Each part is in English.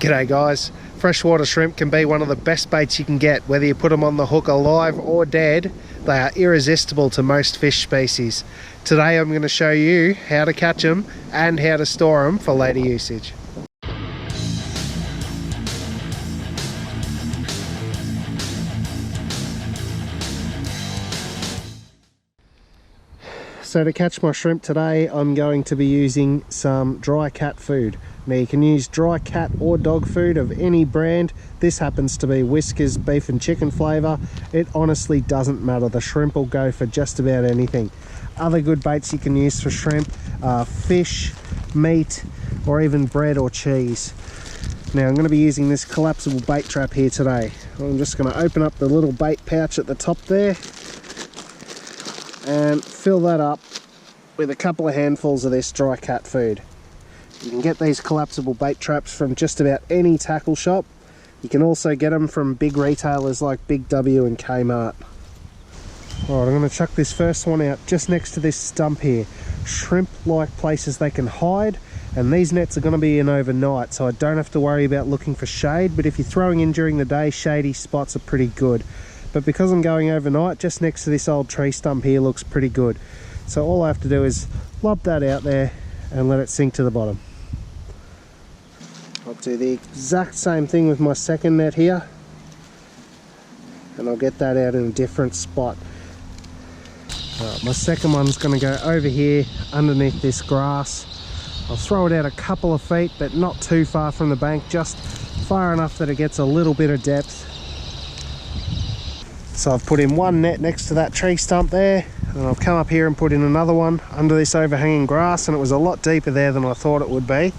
G'day guys. Freshwater shrimp can be one of the best baits you can get. Whether you put them on the hook alive or dead, they are irresistible to most fish species. Today I'm going to show you how to catch them and how to store them for later usage. So to catch my shrimp today, I'm going to be using some dry cat food. Now you can use dry cat or dog food of any brand. This happens to be Whisker's beef and chicken flavour. It honestly doesn't matter. The shrimp will go for just about anything. Other good baits you can use for shrimp are fish, meat, or even bread or cheese. Now I'm going to be using this collapsible bait trap here today. I'm just going to open up the little bait pouch at the top there and fill that up with a couple of handfuls of this dry cat food. You can get these collapsible bait traps from just about any tackle shop. You can also get them from big retailers like Big W and Kmart. Alright, I'm going to chuck this first one out just next to this stump here. Shrimp like places they can hide, and these nets are going to be in overnight, so I don't have to worry about looking for shade. But if you're throwing in during the day, shady spots are pretty good. But because I'm going overnight, just next to this old tree stump here looks pretty good. So all I have to do is lob that out there and let it sink to the bottom. I'll do the exact same thing with my second net here, and I'll get that out in a different spot. Right, my second one's going to go over here underneath this grass. I'll throw it out a couple of feet, but not too far from the bank, just far enough that it gets a little bit of depth. So I've put in one net next to that tree stump there, and I've come up here and put in another one under this overhanging grass, and it was a lot deeper there than I thought it would be,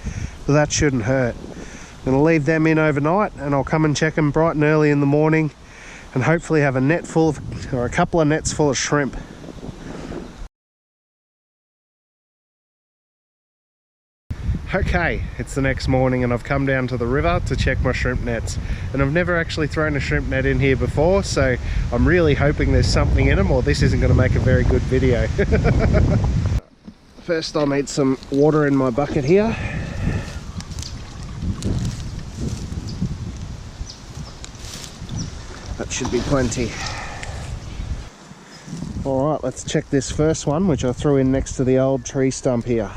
but that shouldn't hurt. I'm going to leave them in overnight, and I'll come and check them bright and early in the morning and hopefully have a net full of, or a couple of nets full of shrimp. Okay, it's the next morning and I've come down to the river to check my shrimp nets, and I've never actually thrown a shrimp net in here before, so I'm really hoping there's something in them, or this isn't going to make a very good video. First I'll need some water in my bucket here. That should be plenty. Alright, let's check this first one, which I threw in next to the old tree stump here.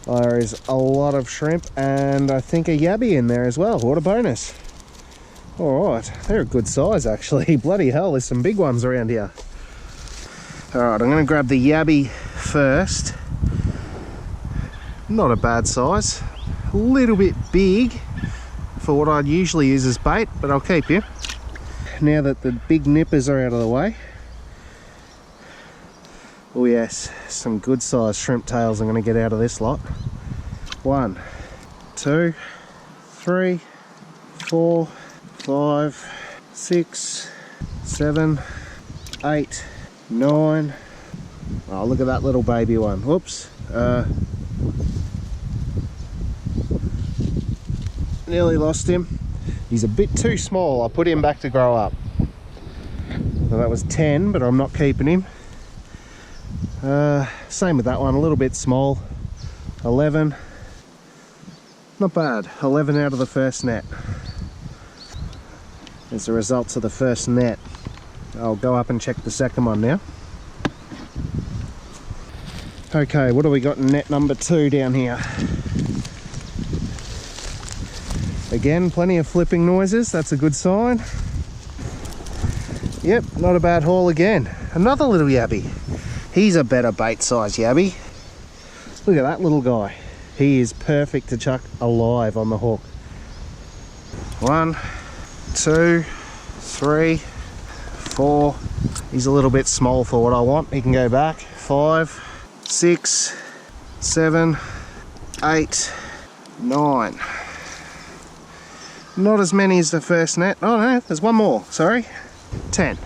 There is a lot of shrimp, and I think a yabby in there as well. What a bonus. Alright, they're a good size actually. Bloody hell, there's some big ones around here. Alright, I'm going to grab the yabby first. Not a bad size. A little bit big for what I'd usually use as bait, but I'll keep you. Now that the big nippers are out of the way. Oh yes, some good sized shrimp tails I'm going to get out of this lot. 1, 2, 3, 4, 5, 6, 7, 8, 9. Oh, look at that little baby one. Whoops. Nearly lost him. He's a bit too small. I'll put him back to grow up. Well, that was 10, but I'm not keeping him. Same with that one, a little bit small. 11. Not bad. 11 out of the first net. There's the results of the first net. I'll go up and check the second one now. Okay, what do we got in net number 2 down here? Again, plenty of flipping noises. That's a good sign. Yep, not a bad haul again. Another little yabby. He's a better bait size yabby. Look at that little guy. He is perfect to chuck alive on the hook. 1, 2, 3, 4. He's a little bit small for what I want. He can go back. 5, 6, 7, 8, 9. Not as many as the first net. Oh no, there's one more, sorry. 10.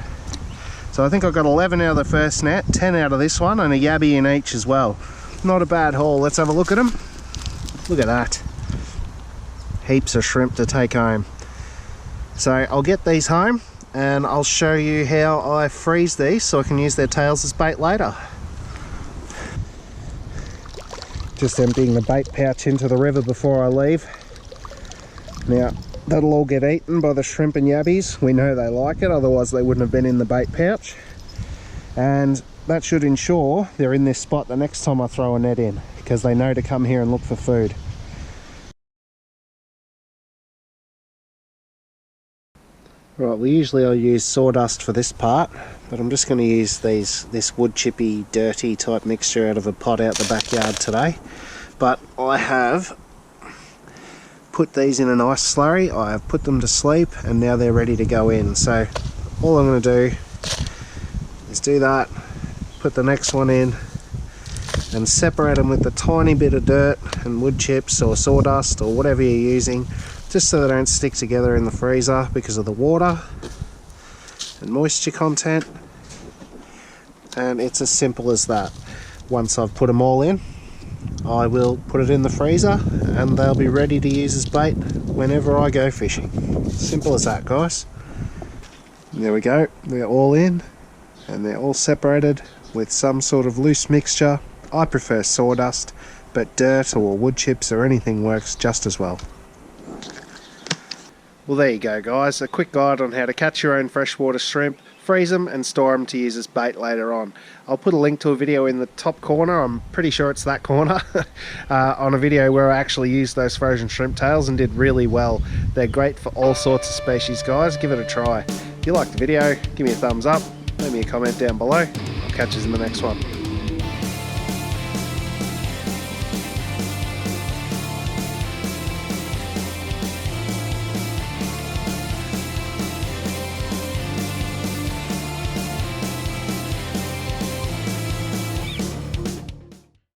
So I think I got 11 out of the first net, 10 out of this one, and a yabby in each as well. Not a bad haul. Let's have a look at them. Look at that. Heaps of shrimp to take home. So I'll get these home and I'll show you how I freeze these so I can use their tails as bait later. Just emptying the bait pouch into the river before I leave. Now, that'll all get eaten by the shrimp and yabbies. We know they like it, otherwise they wouldn't have been in the bait pouch. And that should ensure they're in this spot the next time I throw a net in, because they know to come here and look for food. Right, well usually I'll use sawdust for this part, but I'm just going to use this wood chippy, dirty type mixture out of a pot out the backyard today. But I have put these in a nice slurry, I have put them to sleep, and now they're ready to go in. So all I'm going to do is do that, put the next one in, and separate them with a tiny bit of dirt and wood chips or sawdust or whatever you're using, just so they don't stick together in the freezer because of the water and moisture content. And it's as simple as that. Once I've put them all in, I will put it in the freezer and they'll be ready to use as bait whenever I go fishing. Simple as that, guys. There we go, they're all in and they're all separated with some sort of loose mixture. I prefer sawdust, but dirt or wood chips or anything works just as well. Well, there you go, guys, a quick guide on how to catch your own freshwater shrimp, freeze them and store them to use as bait later on. I'll put a link to a video in the top corner, I'm pretty sure it's that corner, on a video where I actually used those frozen shrimp tails and did really well. They're great for all sorts of species, guys, give it a try. If you liked the video, give me a thumbs up, leave me a comment down below. I'll catch you in the next one.